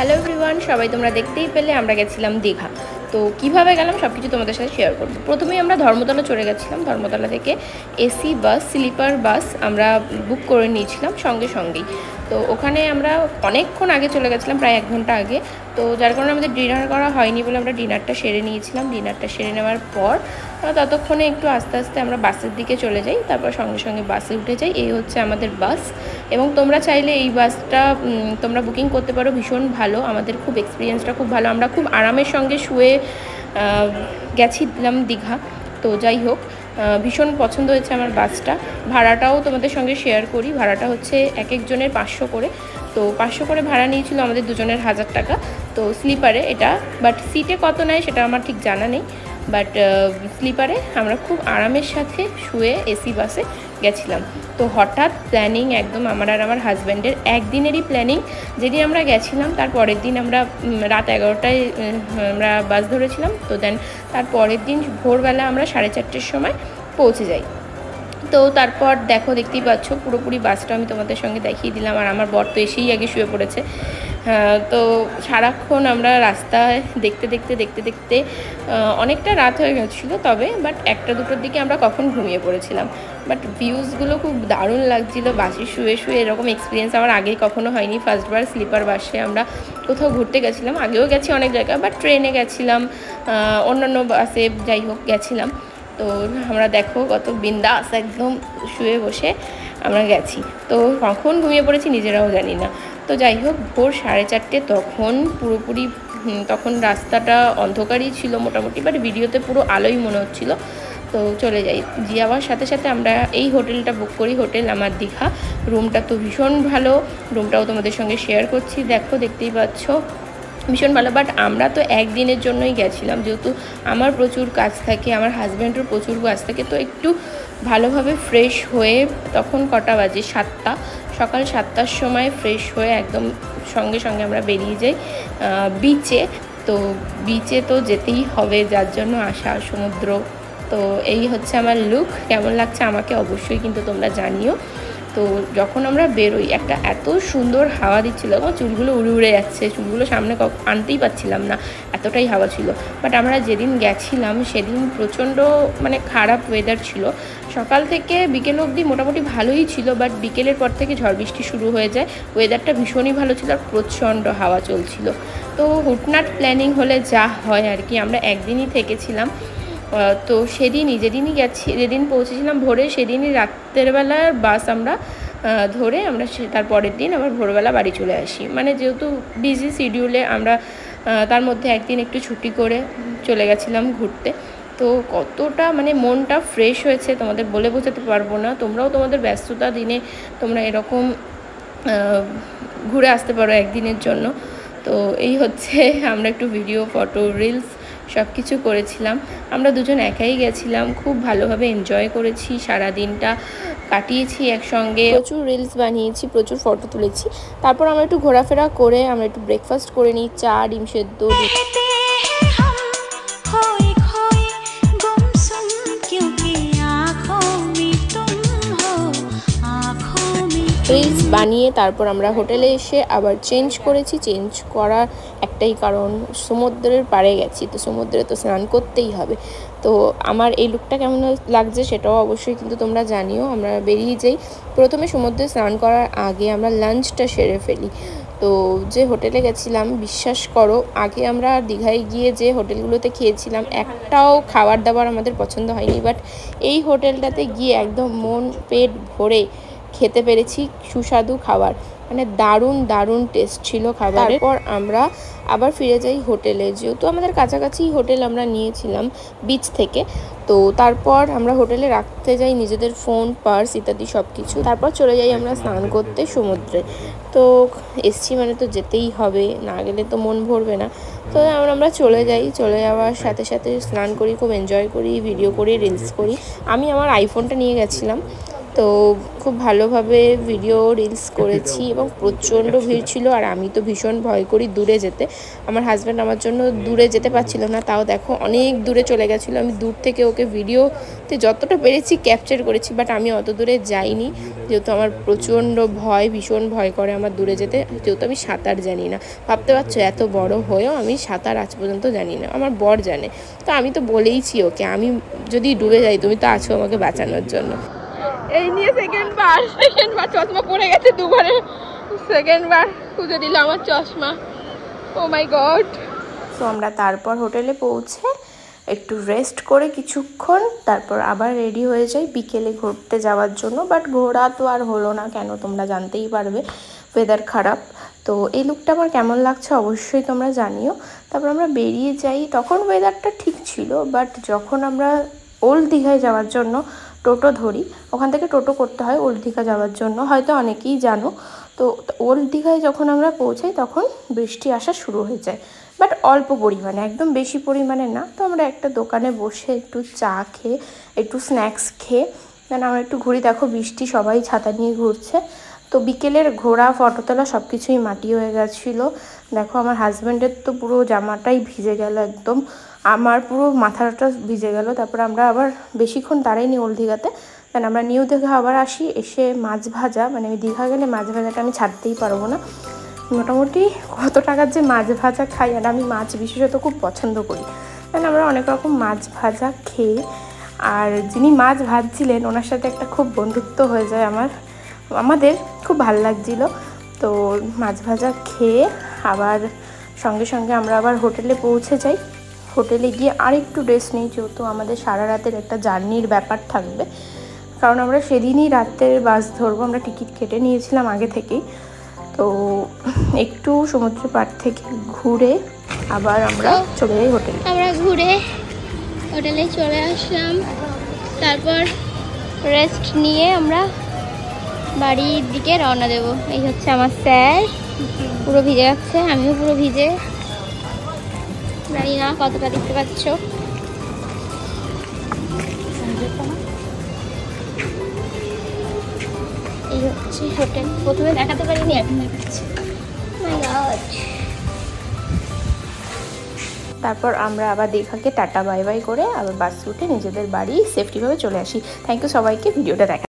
Hello everyone, সবাই তোমরা দেখতেই পেলে আমরা গেছিলাম দীঘা। তো কিভাবে গেলাম সব কিছু তোমাদের সাথে শেয়ার করব। প্রথমেই আমরা ধর্মতলা চলে গেছিলাম। ধর্মতলা থেকে এসি বাস, স্লিপার বাস আমরা বুক করে নিয়েছিলাম সঙ্গেই। তো ওখানে আমরা অনেকক্ষণ আগে চলে গেছিলাম, প্রায় 1 ঘন্টা আগে। তো যার কারণে আমাদের ডিনার করা হয়নি বলে আমরা ডিনারটা সেরে নিয়েছিলাম। ডিনারটা সেরে নেওয়ার পর ততক্ষণে একটু আস্তে আস্তে আমরা বাসের দিকে চলে যাই, তারপর সঙ্গে বাসে উঠে যাই। এই হচ্ছে আমাদের বাস, এবং তোমরা চাইলে এই বাসটা তোমরা বুকিং করতে পারো। ভীষণ ভালো, আমাদের খুব এক্সপিরিয়েন্সটা খুব ভালো। আমরা খুব আরামের সঙ্গে শুয়ে গেছিলাম দীঘা। তো যাই হোক, ভীষণ পছন্দ হয়েছে আমার বাসটা। ভাড়াটাও তোমাদের সঙ্গে শেয়ার করি। ভাড়াটা হচ্ছে এক একজনের 500 করে। তো 500 করে ভাড়া নিয়েছিল, আমাদের দুজনের 1000 টাকা। তো স্লিপারে এটা, বাট সিটে কত নেয় সেটা আমার ঠিক জানা নেই। বাট স্লিপারে আমরা খুব আরামের সাথে শুয়ে এসি বাসে গেছিলাম। তো হঠাৎ প্ল্যানিং একদম আমার আর আমার হাজব্যান্ডের একদিনেরই প্ল্যানিং। যেদিন আমরা গেছিলাম তার পরের দিন আমরা রাত 11টায় আমরা বাস ধরেছিলাম। তো দেন তার পরের দিন ভোরবেলা আমরা 4:30টার সময় পৌঁছে যাই। তো তারপর দেখতেই পাচ্ছ পুরোপুরি বাসটা আমি তোমাদের সঙ্গে দেখিয়ে দিলাম। আর আমার বর তো এসেই আগে শুয়ে পড়েছে। তো সারাক্ষণ আমরা রাস্তায় দেখতে অনেকটা রাত হয়ে গেছিলো। বাট 1টা-2টোর দিকে আমরা কখন ঘুমিয়ে পড়েছিলাম। বাট ভিউজগুলো খুব দারুণ লাগছিলো। বাসে শুয়ে এরকম এক্সপিরিয়েন্স আমার আগে কখনো হয়নি। ফার্স্টবার স্লিপার বাসে আমরা কোথাও ঘুরতে গেছিলাম, আগেও গেছি অনেক জায়গায়, বাট ট্রেনে গেছিলাম, অন্যান্য বাসে যাই হোক গেছিলাম। তো আমরা কত বিন্দাস একদম শুয়ে বসে আমরা গেছি। তো কখন ঘুমিয়ে পড়েছি নিজেরাও জানি না। তো যাই হোক, ভোর 4:30 তখন পুরোপুরি তখন রাস্তাটা অন্ধকারই ছিল মোটামুটি, বাট ভিডিওতে পুরো আলোই মনে হচ্ছিলো। তো চলে যাই, যাওয়ার সাথে আমরা এই হোটেলটা বুক করি, হোটেল আমার দীঘা। রুমটা তো ভীষণ ভালো, রুমটাও তোমাদের সঙ্গে শেয়ার করছি। দেখতেই পাচ্ছ ভীষণ ভালো। বাট আমরা তো একদিনের জন্যই গেছিলাম, যেহেতু আমার প্রচুর কাজ থাকে, আমার হাজব্যান্ডের প্রচুর কাজ থাকে। তো একটু ভালোভাবে ফ্রেশ হয়ে, তখন কটা বাজে, 7টা, সকাল 7টার সময় ফ্রেশ হয়ে একদম সঙ্গে আমরা বেরিয়ে যাই বিচে। তো বিচে তো যেতেই হবে, যার জন্য আসা সমুদ্র। তো এই হচ্ছে আমার লুক। কেমন লাগছে আমাকে অবশ্যই কিন্তু তোমরা জানিও। তো যখন আমরা বেরোই, একটা এত সুন্দর হাওয়া দিচ্ছিলো, আমার চুলগুলো উড়ে যাচ্ছে, চুলগুলো সামনে আনতেই পারছিলাম না, এতটাই হাওয়া ছিল। বাট আমরা যেদিন গেছিলাম সেদিন প্রচণ্ড খারাপ ওয়েদার ছিল। সকাল থেকে বিকেল অবধি মোটামুটি ভালোই ছিল, বাট বিকেলের পর থেকে ঝড় বৃষ্টি শুরু হয়ে যায়। ওয়েদারটা ভীষণই ভালো ছিল আর প্রচণ্ড হাওয়া চলছিল। তো হুটনাট প্ল্যানিং হলে যা হয় আর কি। আমরা একদিনই থেকেছিলাম। তো যেদিন পৌঁছেছিলাম ভোরে, সেদিনই রাত্রের বেলার বাস আমরা ধরে আমরা তার পরের দিন আবার ভোরবেলা বাড়ি চলে আসি। যেহেতু বিজি শিডিউলে আমরা তার মধ্যে একদিন একটু ছুটি করে চলে গেছিলাম ঘুরতে। তো কতটা মনটা ফ্রেশ হয়েছে তোমাদের বলে বোঝাতে পারবো না। তোমরাও তোমাদের ব্যস্ততা দিনে তোমরা এরকম ঘুরে আসতে পারো একদিনের জন্য। তো এই হচ্ছে, আমরা একটু ভিডিও, ফটো, রিলস সব কিছু করেছিলাম। আমরা দুজন একাই গেছিলাম, খুব ভালোভাবে এনজয় করেছি, সারা দিনটা কাটিয়েছি একসঙ্গে। প্রচুর রিলস বানিয়েছি, প্রচুর ফটো তুলেছি। তারপর আমরা একটু ঘোরাফেরা করে আমরা একটু ব্রেকফাস্ট করে নিই, চা, ডিম সেদ্ধ। রিলস বানিয়ে তারপর আমরা হোটেলে এসে আবার চেঞ্জ করেছি। চেঞ্জ করার একটাই কারণ, সমুদ্রের পাড়ে গেছি, তো সমুদ্রে তো স্নান করতেই হবে। তো আমার এই লুকটা কেমন লাগছে সেটাও অবশ্যই কিন্তু তোমরা জানিও। আমরা বেরিয়ে যাই, প্রথমে সমুদ্রে স্নান করার আগে আমরা লাঞ্চটা সেরে ফেলি। তো যে হোটেলে গেছিলাম, বিশ্বাস করো আগে আমরা দীঘায় গিয়ে যে হোটেলগুলোতে খেয়েছিলাম একটাও খাবার দাবার আমাদের পছন্দ হয়নি। বাট এই হোটেলটাতে গিয়ে একদম মন পেট ভরে খেতে পেরেছি সুস্বাদু খাবার, দারুণ টেস্ট ছিল খাবারের। তারপর আমরা আবার ফিরে যাই হোটেলে, যেহেতু আমাদের কাছাকাছি হোটেল আমরা নিয়েছিলাম বিচ থেকে। তো তারপর আমরা হোটেলে রাখতে যাই নিজেদের ফোন, পার্স ইত্যাদি সব কিছু। তারপর চলে যাই আমরা স্নান করতে সমুদ্রে। তো এসছি তো যেতেই হবে, না গেলে তো মন ভরবে না। তো আমরা চলে যাওয়ার সাথে স্নান করি, খুব এনজয় করি, ভিডিও করি, রিলস করি। আমি আমার আইফোনটা নিয়ে গেছিলাম। তো খুব ভালোভাবে ভিডিও রিলস করেছি এবং প্রচণ্ড ভিড় ছিল। আর আমি তো ভীষণ ভয় করি দূরে যেতে। আমার হাজব্যান্ড আমার জন্য দূরে যেতে পারছিল না, তাও দেখো অনেক দূরে চলে গেছিলো। আমি দূর থেকে ওকে ভিডিওতে যতটা পেরেছি ক্যাপচার করেছি, বাট আমি অত দূরে যাইনি, যেহেতু আমার প্রচণ্ড ভয়, ভীষণ ভয় করে আমার দূরে যেতে, যেহেতু আমি সাঁতার জানি না। ভাবতে পারছো এত বড় হয়েও আমি সাঁতার আজ পর্যন্ত জানি না, আমার বর জানে। তো আমি তো বলেইছি ওকে, আমি যদি ডুবে যাই তুমি তো আছো আমাকে বাঁচানোর জন্য। এই নিয়ে সেকেন্ডবার চশমা পড়ে গেছে দুবারে, সেকেন্ডবার খুঁজে দিল আমার চশমা। ও মাই গড। তো আমরা তারপর হোটেলে পৌঁছে একটু রেস্ট করে কিছুক্ষণ, তারপর আবার রেডি হয়ে যাই বিকেলে ঘুরতে যাওয়ার জন্য। বাট ঘোরা তো আর হলো না, কেন তোমরা জানতেই পারবে, ওয়েদার খারাপ। তো এই লুকটা আমার কেমন লাগছে অবশ্যই তোমরা জানিও। তারপর আমরা বেরিয়ে যাই, তখন ওয়েদারটা ঠিক ছিল, বাট যখন আমরা ওল্ড দীঘায় যাওয়ার জন্য টোটো ধরি, ওখান থেকে টোটো করতে হয় ওল্ড দীঘা যাওয়ার জন্য, হয়তো অনেকেই জানো। তো ওল্ড দীঘায় যখন আমরা পৌঁছাই তখন বৃষ্টি আসা শুরু হয়ে যায়, বাট অল্প পরিমাণে, একদম বেশি পরিমাণে না। তো আমরা একটা দোকানে বসে একটু চা খেয়ে, একটু স্ন্যাক্স খেয়ে দেন আমরা একটু ঘুরি। দেখো বৃষ্টি, সবাই ছাতা নিয়ে ঘুরছে। তো বিকেলের ঘোরা, ফটো তোলা সব কিছুই মাটি হয়ে গেছিলো। দেখো আমার হাজব্যান্ডের তো পুরো জামাটাই ভিজে গেল একদম, আমার পুরো মাথাটা ভিজে গেল। তারপর আমরা আবার বেশিক্ষণ দাঁড়াইনি ওল্ড দীঘাতে, দেন আমরা নিউ দীঘা আবার আসি। এসে মাছ ভাজা, মানে আমি দীঘা গেলে মাছ ভাজাটা আমি ছাড়তেই পারবো না। মোটামুটি কত টাকার যে মাছ ভাজা খাই, আর আমি মাছ বিশেষত খুব পছন্দ করি। দেন আমরা অনেক রকম মাছ ভাজা খেয়ে, আর যিনি মাছ ভাজছিলেন ওনার সাথে একটা খুব বন্ধুত্ব হয়ে যায় আমাদের, খুব ভালো লাগছিলো। তো মাছ ভাজা খেয়ে আবার সঙ্গে সঙ্গে আমরা আবার হোটেলে পৌঁছে যাই। হোটেলে গিয়ে আরেকটু রেস্ট নিই, যেহেতু আমাদের সারা রাতের একটা জার্নির ব্যাপার থাকবে, কারণ আমরা সেদিনই রাতের বাস ধরবো, আমরা টিকিট কেটে নিয়েছিলাম আগে থেকেই। তো একটু সমুদ্র পাড় থেকে ঘুরে আবার আমরা চলে যাই হোটেলে। আমরা ঘুরে হোটেলে চলে আসলাম, তারপর রেস্ট নিয়ে আমরা বাড়ির দিকে রওনা দেব। এই হচ্ছে আমার স্যার, পুরো ভিজে যাচ্ছে, আমিও পুরো ভিজে, জানি না কতটা দেখতে পাচ্ছ। এই হচ্ছে হোটেল, প্রথমে দেখাতে পারিনি, এখন দেখাচ্ছি। তারপর আমরা আবার দীঘাকে টাটা বাই বাই করে আবার বাস উঠে নিজেদের বাড়ি সেফটিভাবে চলে আসি। থ্যাংক ইউ সবাইকে ভিডিওটা দেখা।